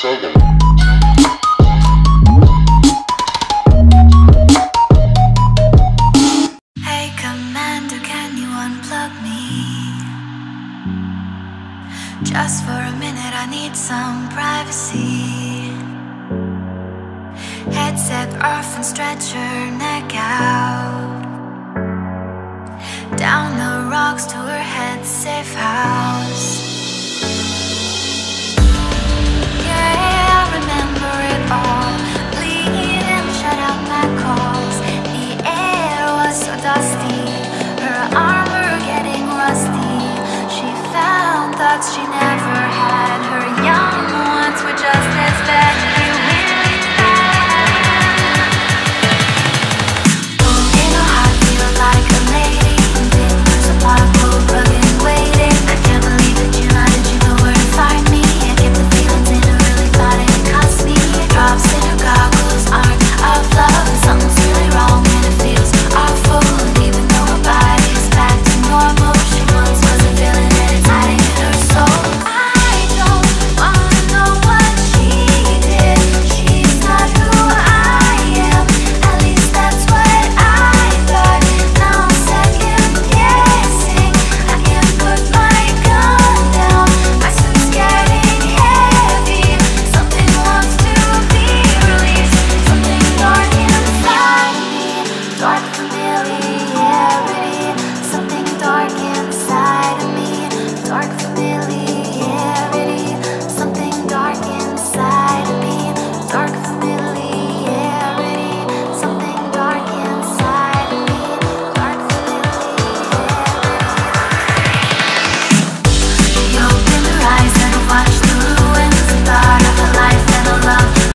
Sagan. Hey Commander, can you unplug me? Just for a minute, I need some privacy. Headset off and stretch your neck out. Down the rocks to her head's safe house. Yeah, I remember it all. Bleeding, shut out my calls. The air was so dusty, her armor getting rusty. She found thoughts she never had. Her young ones were just as bad. They really bad. In a heart, feel like a lady. Didn't lose a part, cold, rugged, waiting. I can't believe that you lied. Did you know where to find me? I get the feelings and I really thought it cost me. Drops in her goggles, art of love. Something's really wrong and it feels awful. And even though her body's back to normal, she once was a villain and it's hiding in her soul. I don't wanna know what she did. She's not who I am. At least that's what I thought. Now I'm second guessing. I can't put my gun down. My suit's getting heavy. Something wants to be released. Something dark inside me. Dark familiar.